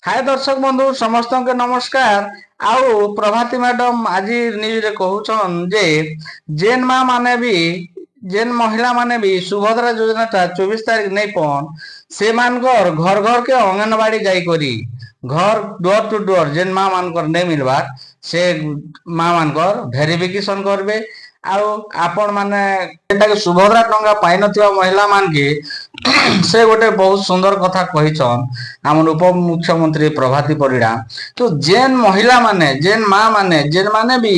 हाय दर्शक बंधु समस्त के नमस्कार। आउ प्रभाती मैडम आज न्यूज रे कहउछन जे जेन माँ माने भी जेन महिला माने भी सुभद्रा योजना टा 24 तारीख नहीं पहुंच से मानकर घर घर के अंगनवाड़ी जाई करी घर डोर टू डोर जेन माँ मानकर नहीं मिलवा से माँ मानकर वेरिफिकेशन करबे। आउ आपण माने एटा के सुभद्रा टंगा पाई नथिबा महिला मान के से गोटे बहुत सुंदर कथा कहिछन आम उप मुख्यमंत्री प्रभाती परिडा। तो जेन महिला माने जेन माँ माने जेन माने भी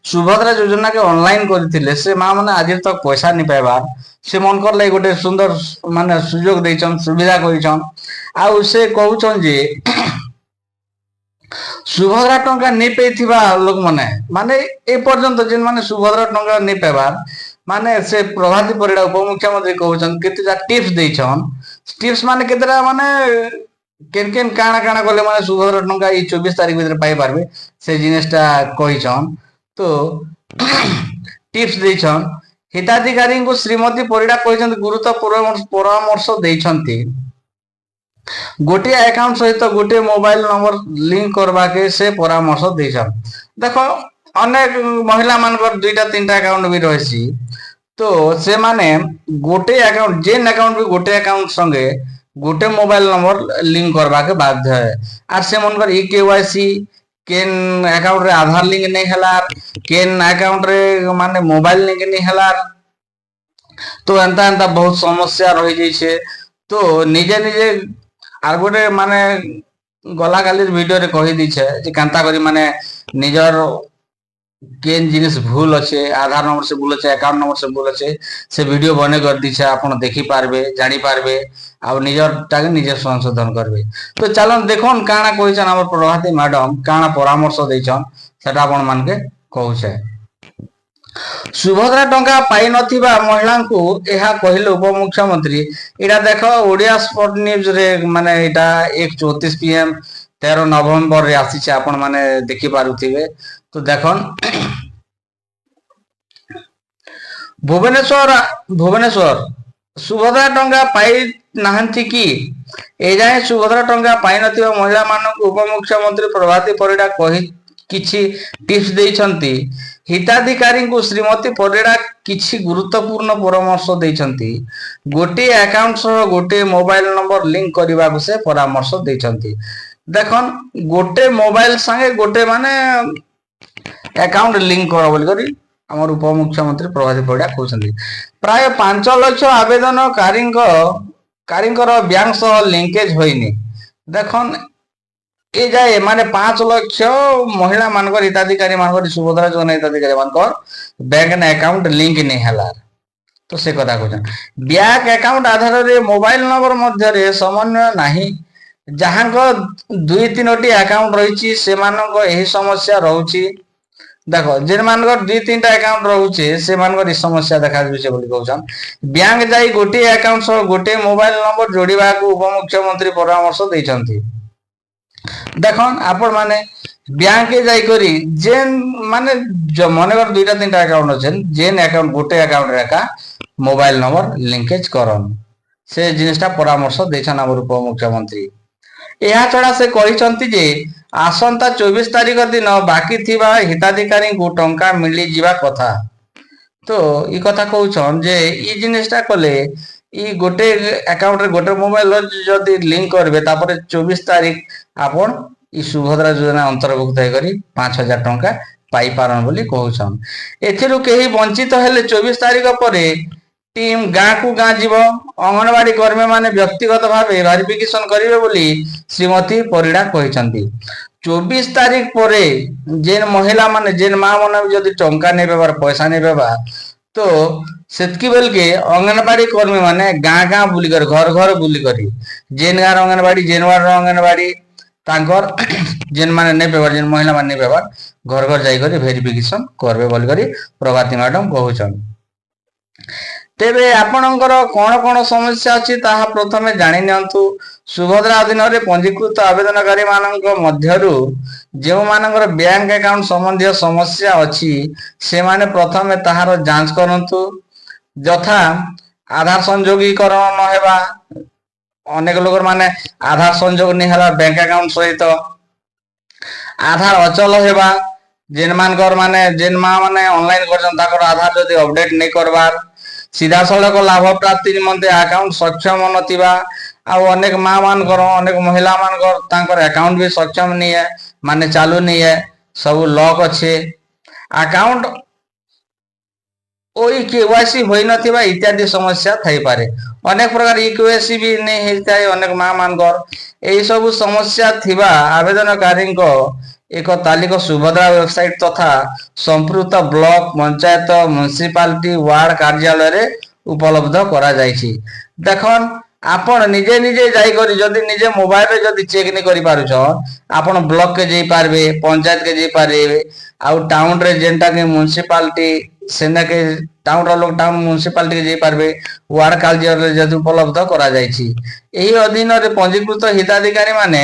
सुभद्रा योजना के ऑनलाइन करथिले से माँ माने आज तक पैसा नहीं पाइबार से मनकर लागि गोटे सुंदर माने सुयोग दैछन सुविधा कहिछन। आउ से कहउछन जे सुभद्रा टंका नहीं पेथिबा लोक माने माने ए पर्यंत जेन माने सुभद्रा टंका नहीं पाइबार माने से प्रभाती परिडा उप मुख्यमंत्री कहउछन केतेटा टिप्स दैछन। टिप्स माने केतेटा माने केन केन काना काना कले माने सुभद्रा टंका ई 24 तारीख भीतर पाई पारबे से जिनिसटा कहिछन। तो टिप्स दैछन हिताधिकारी को श्रीमती परिडा कहिछन गुरुत्व परामर्श दैछन्ती गोटे अकाउंट सहित गोटे मोबाइल नंबर लिंक करवा के से परामर्श दैछन। देखो अनेक महिला मानकर दुईटा तीनटा अकाउंट भी रही तो से माने गोटे अकाउंट जेन अकाउंट भी गोटे अकाउंट संगे गोटे मोबाइल नंबर लिंक करवा के बाध्य है। आर से मनकर ई केवाईसी केन अकाउंट रे आधार लिंक नहीं हला केन अकाउंट रे माने मोबाइल लिंक नहीं हला तो एंता एंता बहुत समस्या रही जाइछे। तो निजे निजे आर गोटे माने गला काली वीडियो रे कहि दिछे जे कांता करी माने निजर केन जिनिस भूल अच्छे आधार नंबर से भूल अच्छे अकाउंट नंबर से भूल अच्छे से वीडियो बने कर दीछे आपण देखि पारबे जानि पारबे आ निजर टाके निजे संशोधन करबे। तो चलन देखोन काना कहिछन हमर प्रभाती मैडम काना परामर्श दैछन सेटा आपण मान के कहउछे। सुभद्रा टंका पाई नथिबा महिला को एहा कहिले उप मुख्यमंत्री एटा देखो ओडिया स्पोर्ट न्यूज रे माने एटा 1:34 पीएम 13 नवंबर रे आसी आपण माने देखि पारुथिबे। तो देखन भुवनेश्वर भुवनेश्वर सुभद्रा टंका पाई नाहंती कि ए जाए सुभद्रा टंका पाई नथिबा महिला मानक उप मुख्यमंत्री प्रभाती परिडा कहि किछि टिप्स दैछन्ती हिताधिकारी को श्रीमती परिडा किछि गुरुत्वपूर्ण परामर्श दैछन्ती गोटे अकाउंट सह गोटे मोबाइल नंबर लिंक करबा को से परामर्श दैछन्ती। देखन गोटे मोबाइल संगे गोटे माने अकाउंट लिंक कर बोल करी हमर उप मुख्यमंत्री प्रभाती परिडा कहउछन्ती प्राय 5 लाख आवेदनकारींकर बैंक सह लिंकेज होइनी। देखन ए जाए माने 5 लाख महिला मानकर हिताधिकारी मानकर सुभद्रा योजना हिताधिकारी मानकर बैंक ने अकाउंट लिंक नहीं हला। तो से कथा कहछन बैंक अकाउंट आधार रे मोबाइल नंबर मध्य रे समन्वय नाही जहां को 2-3टी अकाउंट रहिछि से मानको एही समस्या रहउछि। देखो जेन मानकर 2-3टा अकाउंट रहउछि से मानकर ई समस्या देखा दिसे बोली कहछन बैंक जाई गोटे अकाउंट सह गोटे मोबाइल नंबर जोड़ीबा को उप मुख्यमंत्री परामर्श दैछन्ती। देखन आपण माने बैंक के जाई करी जेन माने जो मनकर 2-3टा अकाउंट अछन जेन अकाउंट गोटे अकाउंट रे का मोबाइल नंबर लिंकेज करन से जिनिसटा परामर्श दैछन हमर उप मुख्यमंत्री। यह छड़ा से कहिसंती जे आसंता 24 तारीख दिन बाकी थिबा हिताधिकारी को टंका मिली जीवा कथा। तो ई कथा कहउछन जे ई जिनिसटा कले ई गोटे अकाउंट रे गोटे मोबाइल जदी लिंक करबे तापर 24 तारीख आपण ई सुभद्रा योजना अंतर्भुक्त है करी 5000 टंका पाई पारन बोली कहउछन। एथिरु केही वंचित हेले 24 तारीख परे टीम गाँ को गाँ जीव अंगनवाड़ी कर्मी माने व्यक्तिगत भावे वेरिफिकेशन करिवे बोली श्रीमती परिडा कहिसंती। 24 तारीख परे जेन महिला माने जेन माँ माने जदी टंका नै बेबार पैसा नै बेबा तो सेतकी बेल के अंगनवाड़ी कर्मी माने गाँ गाँ बुली कर घर घर बुली करी जेन गाँ अंगनवाड़ी जेन वार्ड अंगनवाड़ी तांकर जेन माने नै बेबार जेन महिला माने नै बेबार घर घर जाई करी वेरिफिकेशन करबे बोली करी प्रभाती मैडम कहउछन। तेबे आपणकर कौन कौन समस्या अच्छी ताहा प्रथमे जानि नियंतु। सुभद्रा अधीन रे पंजीकृत आवेदनकारी मानक मध्यरु जेउ मानकर बैंक अकाउंट संबंधी समस्या अच्छी से माने प्रथमे ताहार जांच करंतु। यथा आधार संयोगीकरण न हेबा ଅନେକ ଲୋକ ମାନେ ଆଧାର ସଂଯୋଗ ନେଇ ହେଲା ବ୍ୟାଙ୍କ ଆକାଉଣ୍ଟ ସହିତ ଆଧାର ଅଚଳ ହେବା ଯେନ୍ ମାନଙ୍କର ମାନେ ଯେନ୍ ମା ମାନେ ଅନଲାଇନ କରୁଛନ୍ ତାଙ୍କର ଆଧାର ଯଦି ଅପଡେଟ ନେଇ କରବାର ସିଧାସଳଖ ଲାଭ ପ୍ରାପ୍ତି ନିମନ୍ତେ ଆକାଉଣ୍ଟ ସକ୍ଷମ ନଥିବା ଆଉ ଅନେକ ମା ମାନଙ୍କର ଅନେକ ମହିଳା ମାନଙ୍କର ତାଙ୍କର ଆକାଉଣ୍ଟ ବି ସକ୍ଷମ ନିଏ ମାନେ ଚାଲୁ ନିଏ ସବୁ ଲକ୍ ଅଛି ଆକାଉଣ୍ଟ ওই কেওয়াইসি হইনথিবা ইত্যাদি সমস্যা থাইপারে অনেক প্রকার ইকেওয়াইসি বি নেই ହେଇଥାଏ ଅନେକ ମା ମାନଙ୍କର ଏହି ସବୁ ସମସ୍ୟା ଥିବା ଆବେଦନକାରୀଙ୍କ ଏକ ତାଲିକା ସୁଭଦ୍ରା ୱେବସାଇଟ ତଥା ସମ୍ପୃକ୍ତ ବ୍ଲକ ପଞ୍ଚାୟତ ମ୍ୟୁନିସିପାଲିଟି ୱାର୍ଡ କାର୍ଯ୍ୟାଳୟରେ ଉପଲବ୍ଧ କରାଯାଇଛି ଦେଖନ୍ ଆପଣ ନିଜେ ନିଜେ ଯାଇକରି ଯଦି ନିଜେ ମୋବାଇଲରେ ଯଦି ଚେକ୍ ନେଇ କରିପାରୁଛ ଆପଣ ବ୍ଲକ କେ ଯାଇପାରିବେ ପଞ୍ଚାୟତ କେ ଯାଇପାରିବେ ଆଉ ଟାଉନରେ ଯେନ୍ଟା କି ମ୍ୟୁନିସିପାଲିଟି ସେନାକେ ଟାଉନର ଲୋକ ଟାଉନ ମ୍ୟୁନିସିପାଲିଟି କେ ଯାଇପାରିବେ ୱାର୍ଡ କାର୍ଯ୍ୟାଳୟରେ ଯଦି ଉପଲବ୍ଧ କରାଯାଇଛି ଏହି ଅଧୀନରେ ପଞ୍ଜୀକୃତ ହିତାଧିକାରୀ ମାନେ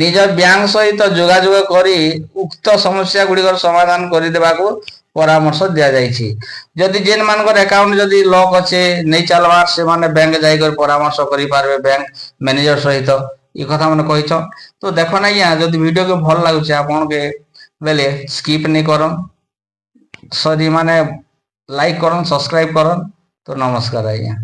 ନିଜ ବ୍ୟାଙ୍କ ସହିତ ଯୋଗାଯୋଗ କରି ଉକ୍ତ ସମସ୍ୟା ଗୁଡ଼ିକର ସମାଧାନ କରିଦେବାକୁ ପରାମର୍ଶ ଦିଆଯାଇଛି ଯଦି ଯେନ୍ ମାନଙ୍କର ଆକାଉଣ୍ଟ ଯଦି ଲକ୍ ଅଛି ନେଇ ଚାଲବାର ସେମାନେ ବ୍ୟାଙ୍କ ଯାଇକରି ପରାମର୍ଶ କରିପାରିବେ ବ୍ୟାଙ୍କ ମ୍ୟାନେଜର ସହିତ ଏ କଥା ମାନେ କହିଛ ତ ଦେଖ ନା ଆଜ୍ଞା ଯଦି ଭିଡ଼ିଓ କେ ଭଲ ଲାଗୁଛି ଆପଣକେ ବେଲେ ସ୍କିପ୍ ନେଇ କରନ୍ ସରି ମାନେ लाइक करन सब्सक्राइब करन तो नमस्कार आज्ञा।